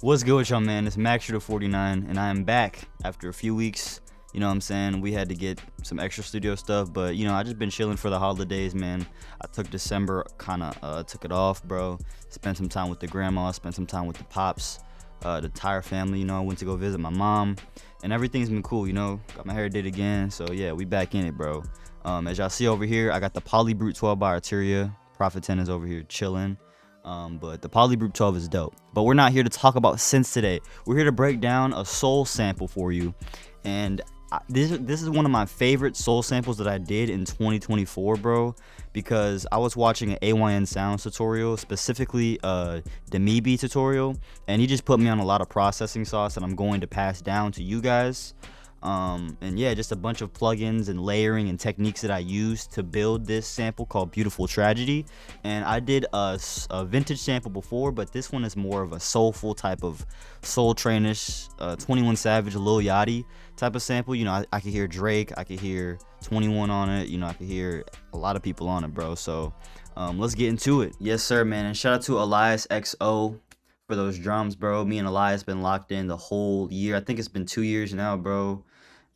What's good with y'all, man? It's MACSHOOTER 49, and I am back after a few weeks. You know what I'm saying? We had to get some extra studio stuff, but, I just been chilling for the holidays, man. I took December, took it off, bro. Spent some time with the grandma, spent some time with the pops, the entire family, I went to go visit my mom, and everything's been cool, Got my hair did again, so yeah, we back in it, bro. As y'all see over here, I got the Polybrute 12 by Arteria. Prophet 10 is over here chilling. But the Polybrute 12 is dope. But we're not here to talk about synths today. We're here to break down a soul sample for you. And this is one of my favorite soul samples that I did in 2024, bro. Because I was watching an AYN Sounds tutorial, specifically a Demibi tutorial. And he just put me on a lot of processing sauce that I'm going to pass down to you guys. And yeah, just a bunch of plugins and layering and techniques that I used to build this sample called Beautiful Tragedy. And I did a vintage sample before, but this one is more of a soulful type of Soul Trainish, 21 Savage, Lil Yachty type of sample. I could hear Drake, I could hear 21 on it, I could hear a lot of people on it, bro. So let's get into it. Yes sir, man. And shout out to Elias XO for those drums, bro. Me and Elias been locked in the whole year. I think it's been 2 years now, bro.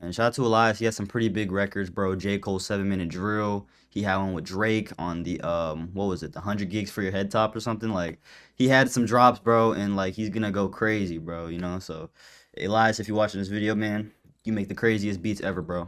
And shout out to Elias. He had some pretty big records, bro. J. Cole 7-Minute Drill. He had one with Drake on the what was it, the 100 gigs for your head top or something. Like, he had some drops, bro, and like he's gonna go crazy, bro. So Elias, if you're watching this video, man, you make the craziest beats ever, bro.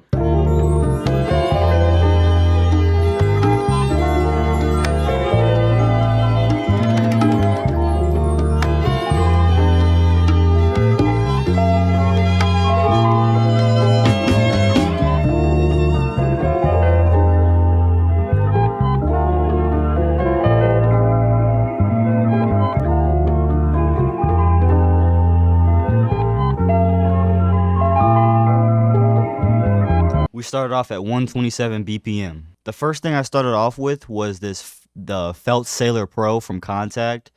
We started off at 127 BPM. The first thing I started off with was the Felt Sailor Pro from Contact.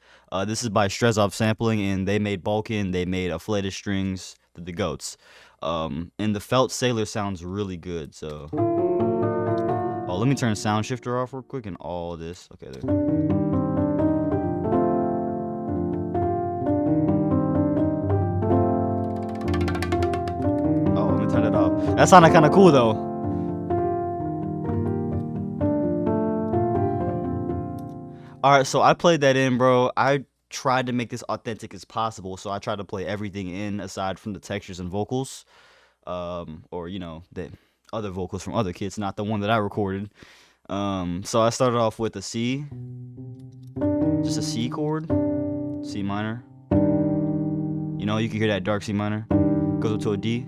This is by Strezov Sampling, and they made Balkan, they made Afflated Strings, the goats. And the Felt Sailor sounds really good, so... Oh, let me turn Sound Shifter off real quick and all this. Okay, there. Oh, let me turn it off. That sounded kind of cool, though. Alright, so I played that in, bro. I tried to make this authentic as possible, so I tried to play everything in aside from the textures and vocals. Or, the other vocals from other kids, not the one that I recorded. So I started off with a C. Just a C chord. C minor. You can hear that dark C minor. Goes up to a D.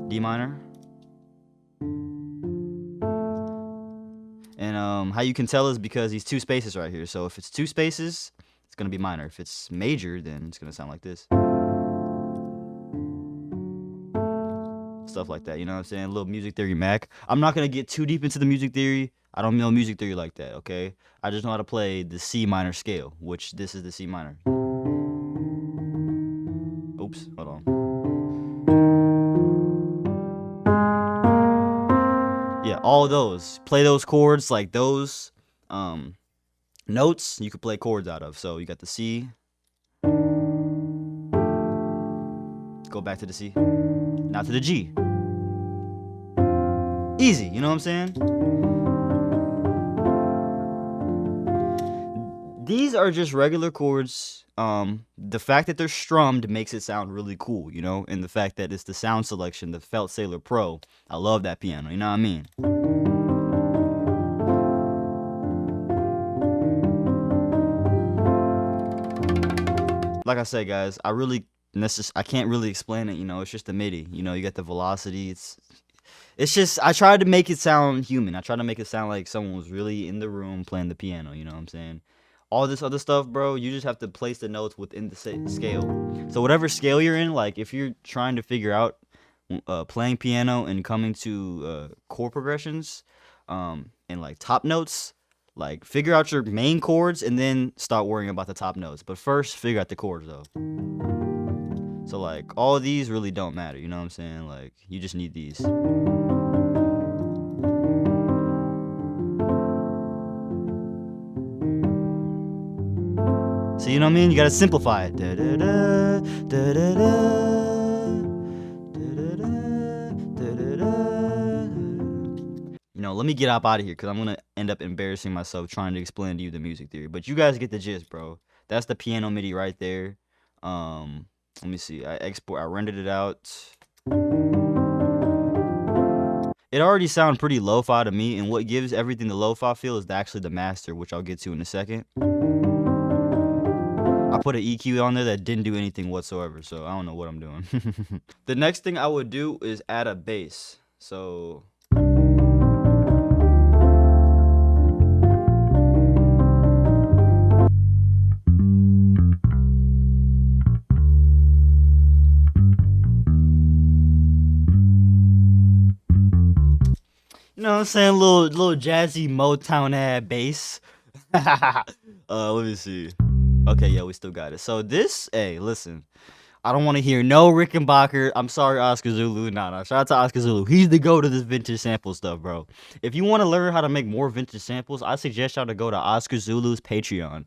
D minor. And how you can tell is because these two spaces right here. So if it's two spaces, it's going to be minor. If it's major, then it's going to sound like this. Stuff like that, you know what I'm saying? A little music theory Mac. I'm not going to get too deep into the music theory. I don't know music theory like that, okay? I just know how to play the C minor scale, which this is the C minor. Oops, hold on. Yeah, all those. Play those chords, like those notes, you could play chords out of. So you got the C. Go back to the C. Now to the G. Easy, you know what I'm saying? These are just regular chords. The fact that they're strummed makes it sound really cool, and the fact that it's the sound selection, the Felt Sailor Pro. I love that piano, you know what I mean? Like I said, guys, I can't really explain it, it's just the MIDI. You got the velocity. It's just, I tried to make it sound human. I tried to make it sound like someone was really in the room playing the piano, you know what I'm saying? All this other stuff, bro, you just have to place the notes within the scale. So whatever scale you're in, like if you're trying to figure out playing piano and coming to chord progressions and like top notes, like figure out your main chords and then start worrying about the top notes. But first, figure out the chords though. So like all of these really don't matter, you know what I'm saying? Like you just need these. So you know what I mean? You gotta simplify it. Da, da, da, da, da, da. You know, let me get up out of here because I'm gonna end up embarrassing myself trying to explain to you the music theory. But you guys get the gist, bro. That's the piano MIDI right there. Let me see. I rendered it out. It already sounds pretty lo-fi to me, and what gives everything the lo-fi feel is actually the master, which I'll get to in a second. I put an EQ on there that didn't do anything whatsoever, so I don't know what I'm doing. The next thing I would do is add a bass. So you know what I'm saying? Little jazzy Motown ad bass. Let me see. Okay, yeah, we still got it. So this, hey, listen. I don't want to hear no Rickenbacker. I'm sorry, Oscar Zulu. Nah. Shout out to Oscar Zulu. He's the go to this vintage sample stuff, bro. If you want to learn how to make more vintage samples, I suggest y'all to go to Oscar Zulu's Patreon.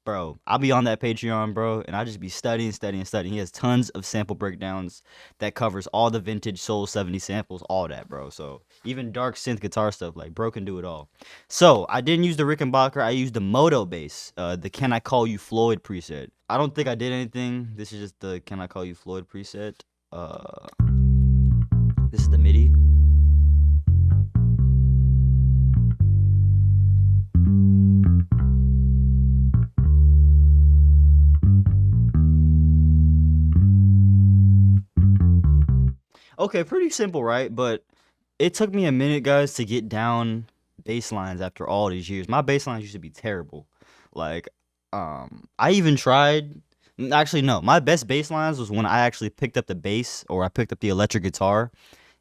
Bro, I'll be on that Patreon, bro, and I just be studying. He has tons of sample breakdowns that covers all the vintage Soul 70 samples, all that, bro. So even dark synth guitar stuff, like, bro can do it all. So I didn't use the Rickenbacker. I used the Moto bass, the Can I Call You Floyd preset. I don't think I did anything. This is just the Can I Call You Floyd preset. This is the MIDI. Okay, pretty simple, right? But it took me a minute, guys, to get down bass lines after all these years. My bass lines used to be terrible. Like, I even tried. Actually, no. My best bass lines was when I actually picked up the bass or I picked up the electric guitar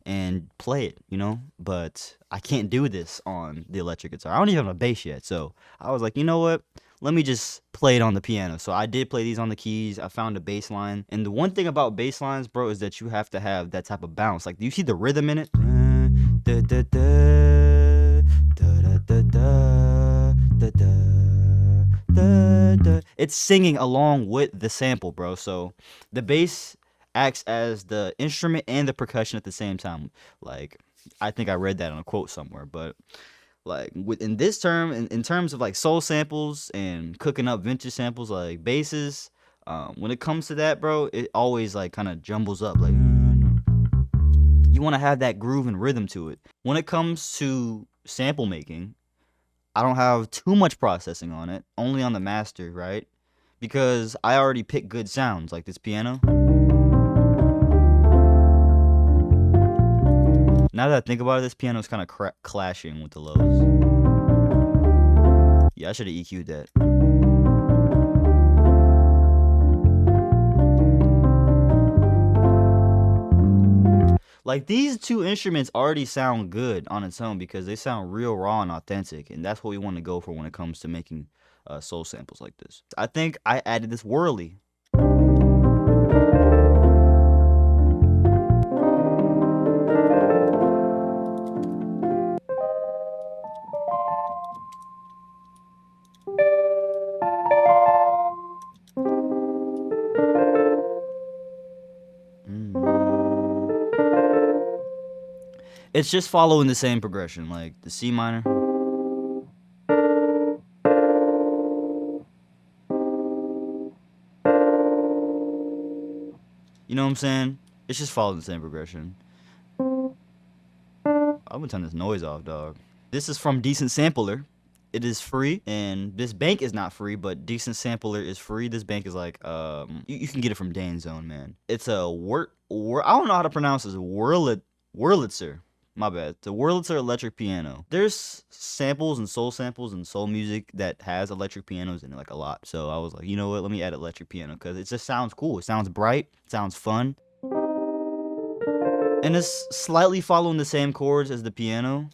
and play it, you know? But I can't do this on the electric guitar. I don't even have a bass yet. So I was like, you know what? Let me just play it on the piano. So I did play these on the keys. I found a bass line. And the one thing about bass lines, bro, is that you have to have that type of bounce. Like, do you see the rhythm in it? It's singing along with the sample, bro. So the bass acts as the instrument and the percussion at the same time. Like, I think I read that on a quote somewhere, but like in this term, in terms of like soul samples and cooking up vintage samples like basses, when it comes to that, bro, it always like kind of jumbles up. Like, you want to have that groove and rhythm to it. When it comes to sample making, I don't have too much processing on it, only on the master, right? Because I already picked good sounds like this piano. Now that I think about it, this piano is kind of clashing with the lows. Yeah, I should have EQ'd that. Like, these two instruments already sound good on its own because they sound real raw and authentic, and that's what we want to go for when it comes to making soul samples like this. I think I added this whirly. It's just following the same progression, like the C minor. You know what I'm saying? It's just following the same progression. I'm gonna turn this noise off, dog. This is from Decent Sampler. It is free, and this bank is not free, but Decent Sampler is free. This bank is like, you can get it from Dan Zone, man. It's a I don't know how to pronounce this. Wurlitzer. My bad. It's a Wurlitzer electric piano. There's samples and soul music that has electric pianos in it, like a lot. So I was like, you know what? Let me add electric piano because it just sounds cool. It sounds bright. It sounds fun. And it's slightly following the same chords as the piano.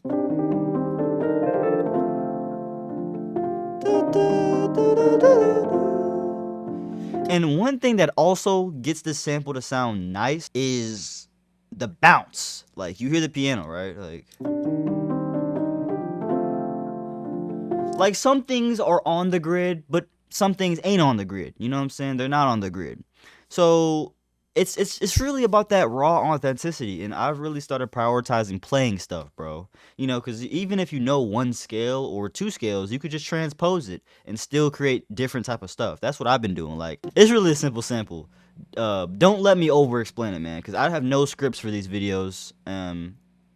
And one thing that also gets this sample to sound nice is the bounce. Like, you hear the piano, right? Like some things are on the grid, but some things ain't on the grid. You know what I'm saying? They're not on the grid. So it's really about that raw authenticity, and I've really started prioritizing playing stuff, bro. You know, because even if you know one scale or two scales, you could just transpose it and still create different type of stuff. That's what I've been doing. Like, it's really a simple sample. Don't let me over explain it, man, because I have no scripts for these videos.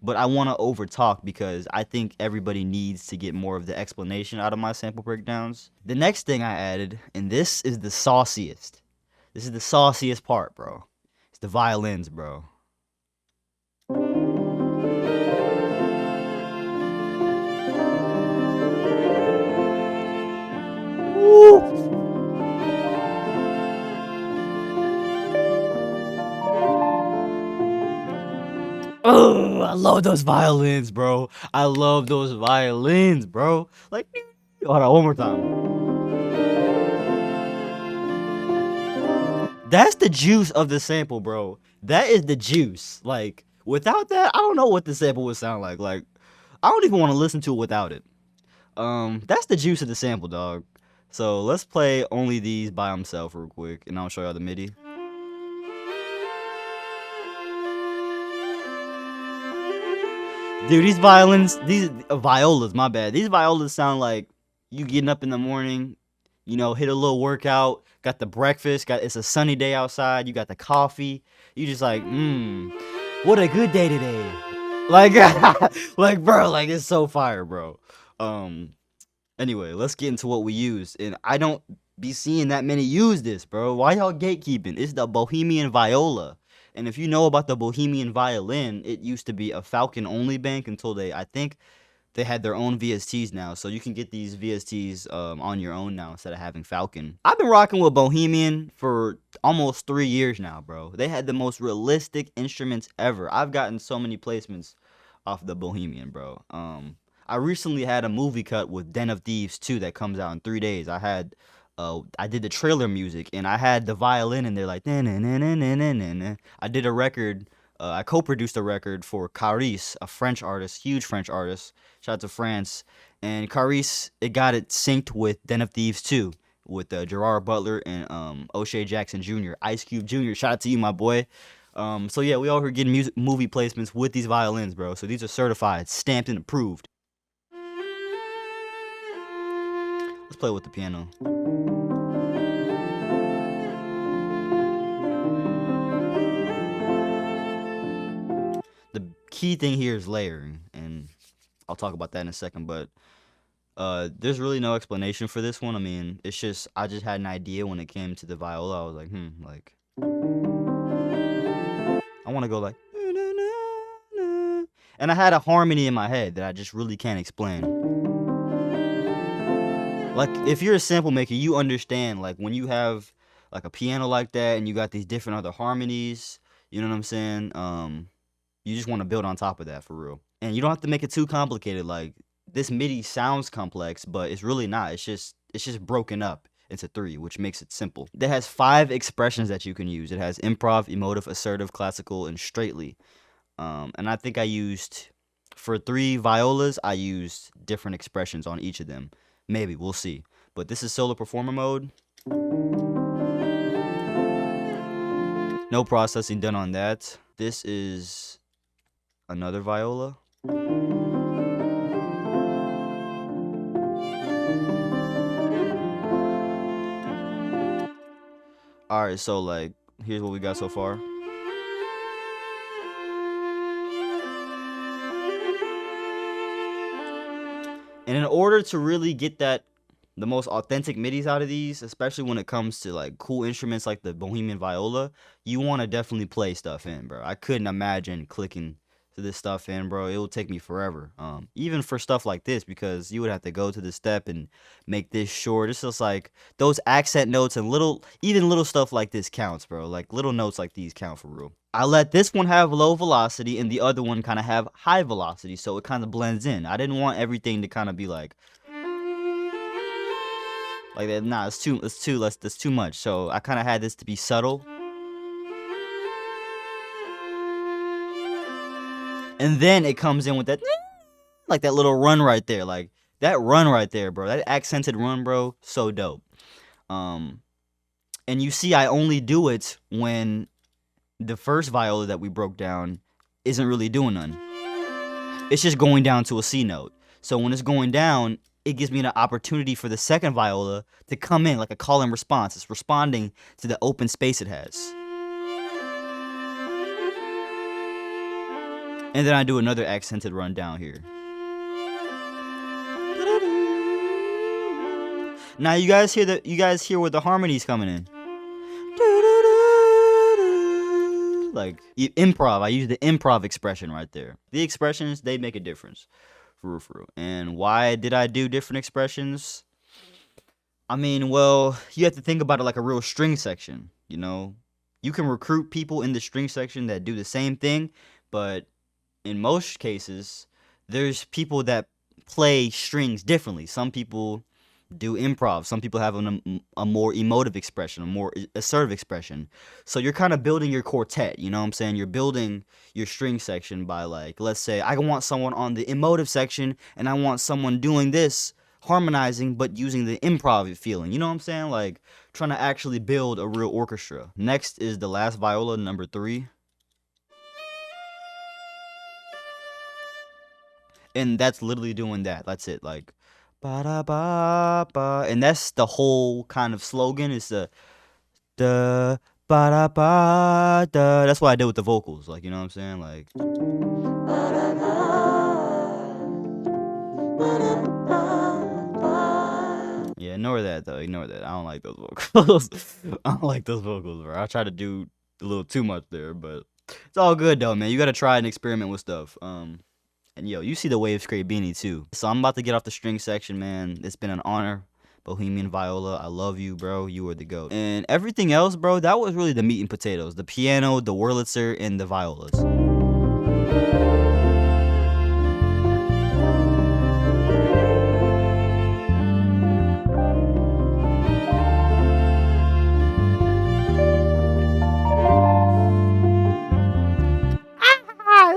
But I want to over talk because I think everybody needs to get more of the explanation out of my sample breakdowns. The next thing I added, and this is the sauciest. This is the sauciest part, bro. It's the violins, bro. Woo! Oh, I love those violins, bro. I love those violins, bro. Like, hold on, one more time. That's the juice of the sample, bro. That is the juice. Like, without that, I don't know what the sample would sound like. Like, I don't even want to listen to it without it. That's the juice of the sample, dog. So let's play only these by himself real quick, and I'll show y'all the MIDI. Dude, these violas, my bad. These violas sound like you getting up in the morning, you know, hit a little workout, got the breakfast, it's a sunny day outside, you got the coffee, you just like, what a good day today. Like, like, bro, like, it's so fire, bro. Anyway, let's get into what we use. And I don't be seeing that many use this, bro. Why y'all gatekeeping? It's the Bohemian viola. And if you know about the Bohemian violin, it used to be a Falcon only bank until I think they had their own VSTs now. So you can get these VSTs on your own now instead of having Falcon. I've been rocking with Bohemian for almost 3 years now, bro. They had the most realistic instruments ever. I've gotten so many placements off the Bohemian, bro. I recently had a movie cut with Den of Thieves 2 that comes out in 3 days. I did the trailer music, and I had the violin in there like na-na-na-na-na-na-na. I did a record, I co-produced a record for Caris, a French artist, huge French artist. Shout out to France. And Caris, it got it synced with Den of Thieves 2 with Gerard Butler and O'Shea Jackson Jr., Ice Cube Jr. Shout out to you, my boy. So yeah, we all here getting movie placements with these violins, bro. So these are certified, stamped, and approved. Let's play with the piano. The key thing here is layering, and I'll talk about that in a second, but there's really no explanation for this one. I mean, it's just, I just had an idea when it came to the viola. I was like, like, I want to go like, and I had a harmony in my head that I just really can't explain. Like, if you're a sample maker, you understand, like, when you have, like, a piano like that, and you got these different other harmonies, you know what I'm saying? You just want to build on top of that, for real. And you don't have to make it too complicated. Like, this MIDI sounds complex, but it's really not. It's just broken up into 3, which makes it simple. It has 5 expressions that you can use. It has improv, emotive, assertive, classical, and straightly. And I think for 3 violas, I used different expressions on each of them. Maybe, we'll see. But this is solo performer mode. No processing done on that. This is another viola. Alright, so like, here's what we got so far. And in order to really get the most authentic MIDIs out of these, especially when it comes to like cool instruments like the Bohemian viola, you want to definitely play stuff in, bro. I couldn't imagine clicking to this stuff in, bro. It would take me forever. Even for stuff like this, because you would have to go to the step and make this short. It's just like those accent notes and even little stuff like this counts, bro. Like little notes like these count for real. I let this one have low velocity and the other one kind of have high velocity, so it kind of blends in. I didn't want everything to kind of be like that. Nah, that's too much. So I kind of had this to be subtle. And then it comes in with that, like that little run right there. Like that run right there, bro. That accented run, bro, so dope. And you see I only do it when the first viola that we broke down isn't really doing none. It's just going down to a C note. So when it's going down, it gives me an opportunity for the second viola to come in like a call and response. It's responding to the open space it has. And then I do another accented run down here. Now you guys hear where the harmony's coming in. Like improv. I use the improv expression right there. The expressions, they make a difference. For real. And why did I do different expressions? I mean, well, you have to think about it like a real string section, you know? You can recruit people in the string section that do the same thing, but in most cases, there's people that play strings differently. Some people do improv. Some people have a more emotive expression, a more assertive expression. So you're kind of building your quartet, you know what I'm saying? You're building your string section by, like, let's say I want someone on the emotive section and I want someone doing this, harmonizing but using the improv feeling. You know what I'm saying? Like trying to actually build a real orchestra. Next is the last viola, number 3. And that's literally doing that. That's it. Like ba da ba ba, and that's the whole kind of slogan. It's the ba da ba da. That's what I did with the vocals. Like, you know what I'm saying? Like. Yeah, ignore that though. Ignore that. I don't like those vocals. I don't like those vocals, bro. I try to do a little too much there, but it's all good though, man. You gotta try and experiment with stuff. And yo, you see the waves create beanie too. So I'm about to get off the string section, man. It's been an honor. Bohemian Viola, I love you, bro. You are the GOAT. And everything else, bro, that was really the meat and potatoes. The piano, the Wurlitzer, and the violas.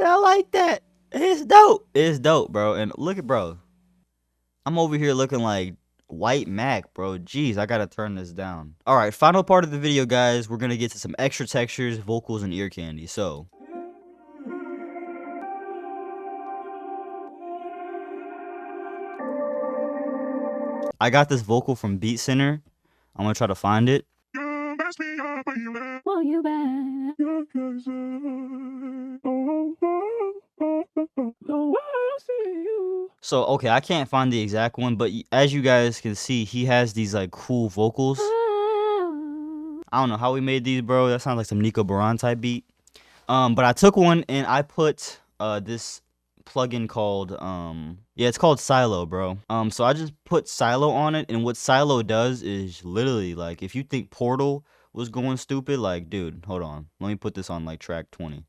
I like that. It's dope. It's dope, bro. And look at bro. I'm over here looking like white Mac, bro. Jeez, I gotta turn this down. All right, final part of the video, guys. We're gonna get to some extra textures, vocals, and ear candy. So I got this vocal from Beat Center. I'm gonna try to find it. So, okay, I can't find the exact one, but as you guys can see, he has these, like, cool vocals. I don't know how we made these, bro. That sounds like some Nico Baran type beat. But I took one and I put, this plugin called, yeah, it's called Silo, bro. So I just put Silo on it, and what Silo does is literally, like, if you think Portal was going stupid, like, dude, hold on. Let me put this on, like, track 20.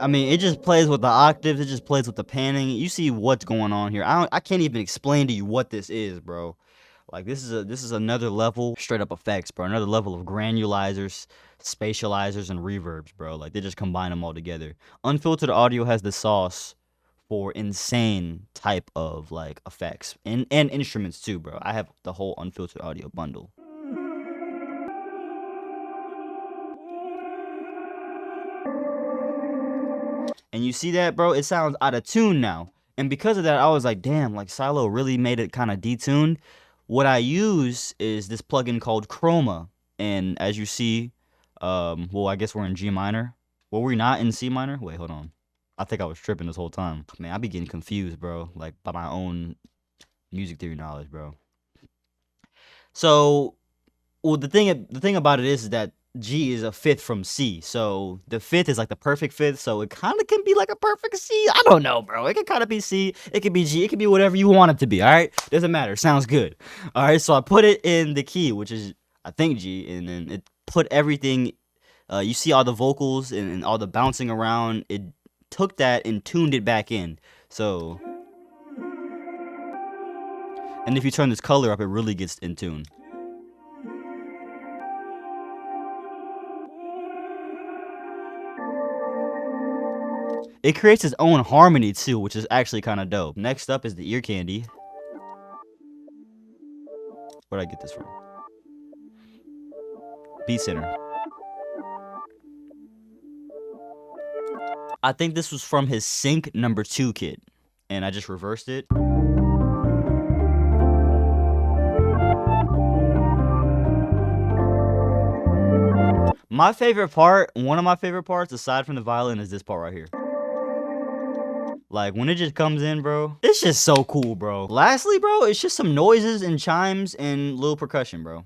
I mean, it just plays with the octaves. It just plays with the panning. You see what's going on here. I can't even explain to you what this is, bro. Like, this is another level, straight up effects, bro. Another level of granulizers, spatializers, and reverbs, bro. Like, they just combine them all together. Unfiltered audio has the sauce for insane type of, like, effects and instruments too, bro. I have the whole unfiltered audio bundle. And you see that, bro? It sounds out of tune now. And because of that, I was like, damn, like Silo really made it kind of detuned. What I use is this plugin called Chroma. And as you see, well, I guess we're in G minor. Were we not in C minor? Wait, hold on. I think I was tripping this whole time. Man, I be getting confused, bro. Like, by my own music theory knowledge, bro. So, well, the thing about it is that G is a fifth from C, so the fifth is like the perfect fifth, so it kind of can be like a perfect C. I don't know, bro. It can kind of be C, it can be G, it can be whatever you want it to be, all right? Doesn't matter. Sounds good. All right, so I put it in the key, which is, I think, G, and then it put everything, you see all the vocals and all the bouncing around. It took that and tuned it back in, so... And if you turn this color up, it really gets in tune. It creates its own harmony too, which is actually kind of dope. Next up is the Earcandy. Where'd I get this from? Beat Center. I think this was from his Sync #2 kit, and I just reversed it. My favorite part, one of my favorite parts, aside from the violin, is this part right here. Like, when it just comes in, bro, it's just so cool, bro. Lastly, bro, it's just some noises and chimes and little percussion, bro.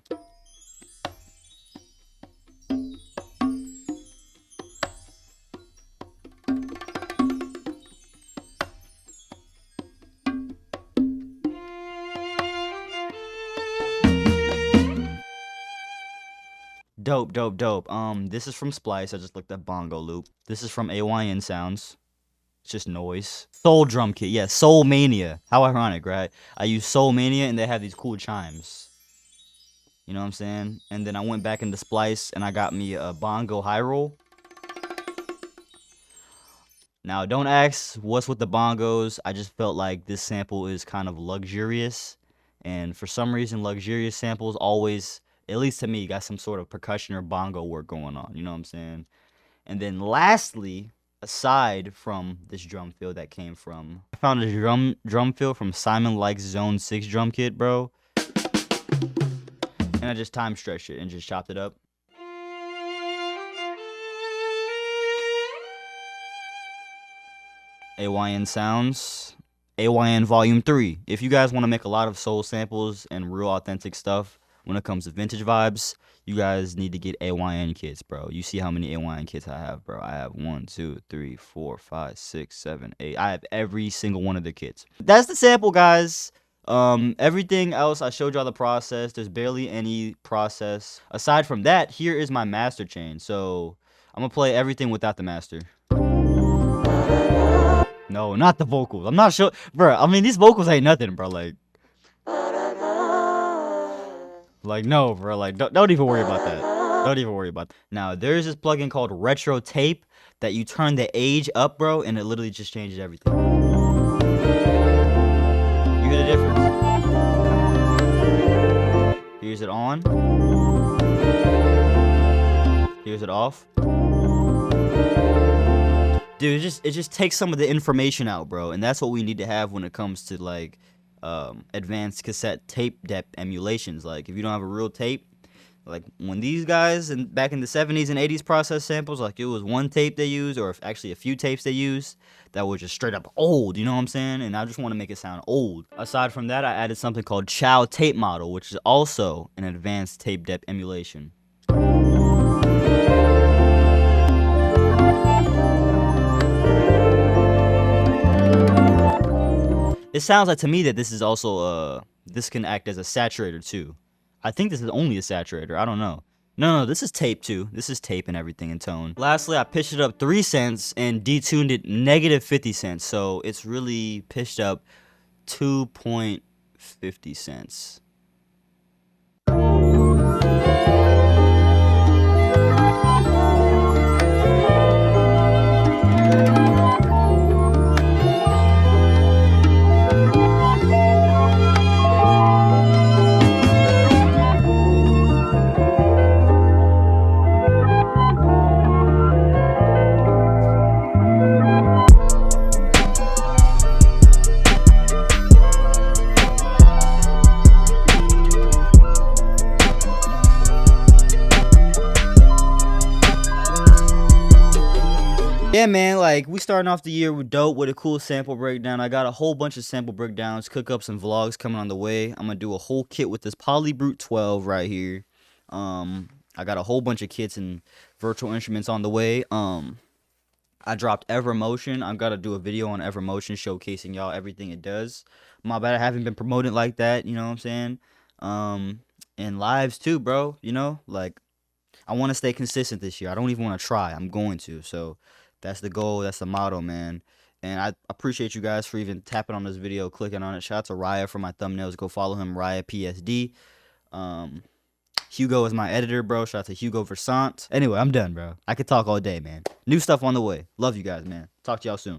Dope, dope, dope. This is from Splice. I just looked up bongo loop. This is from AYN Sounds. It's just noise. Soul drum kit. Yeah, Soul Mania. How ironic, right? I use Soul Mania and they have these cool chimes. You know what I'm saying? And then I went back into Splice and I got me a bongo high roll. Now, don't ask what's with the bongos. I just felt like this sample is kind of luxurious. And for some reason, luxurious samples always, at least to me, got some sort of percussion or bongo work going on. You know what I'm saying? And then lastly, aside from this drum fill that came from, I found a drum fill from Simon Likes Zone 6 drum kit, bro. And I just time stretched it and just chopped it up. AYN Sounds, AYN Volume 3. If you guys want to make a lot of soul samples and real authentic stuff when it comes to vintage vibes, you guys need to get AYN kits, bro. You see how many AYN kits I have, bro. I have 1, 2, 3, 4, 5, 6, 7, 8. I have every single one of the kits. That's the sample, guys. Everything else, I showed y'all the process. There's barely any process. Aside from that, here is my master chain. So I'm gonna play everything without the master. No, not the vocals. I'm not sure, bro. I mean, these vocals ain't nothing, bro. Like no, bro. Like, don't even worry about that. Don't even worry about that. Now, there's this plugin called Retro Tape that you turn the age up, bro, and it literally just changes everything. You hear the difference? Here's it on. Here's it off. Dude, it just takes some of the information out, bro, and that's what we need to have when it comes to like advanced cassette tape depth emulations. Like, if you don't have a real tape, like when these guys back in the 70s and 80s process samples, like it was one tape they used, or actually a few tapes they used that was just straight up old, you know what I'm saying? And I just want to make it sound old. Aside from that, I added something called Chow Tape Model, which is also an advanced tape depth emulation. It sounds like to me that this is also this can act as a saturator too. I think this is only a saturator. I don't know. No, this is tape too. This is tape and everything in tone. Lastly, I pitched it up 3 cents and detuned it -50 cents. So it's really pitched up 2.50 cents. Yeah, man, like, we starting off the year with dope with a cool sample breakdown. I got a whole bunch of sample breakdowns, cookups, and vlogs coming on the way. I'm gonna do a whole kit with this Polybrute 12 right here. I got a whole bunch of kits and virtual instruments on the way. I dropped Evermotion. I've got to do a video on Evermotion showcasing y'all everything it does. My bad, I haven't been promoting like that, you know what I'm saying? And lives too, bro, you know? Like, I want to stay consistent this year. I don't even want to try. I'm going to, so that's the goal. That's the motto, man. And I appreciate you guys for even tapping on this video, clicking on it. Shout out to Raya for my thumbnails. Go follow him, Raya PSD. Hugo is my editor, bro. Shout out to Hugo Versant. Anyway, I'm done, bro. I could talk all day, man. New stuff on the way. Love you guys, man. Talk to y'all soon.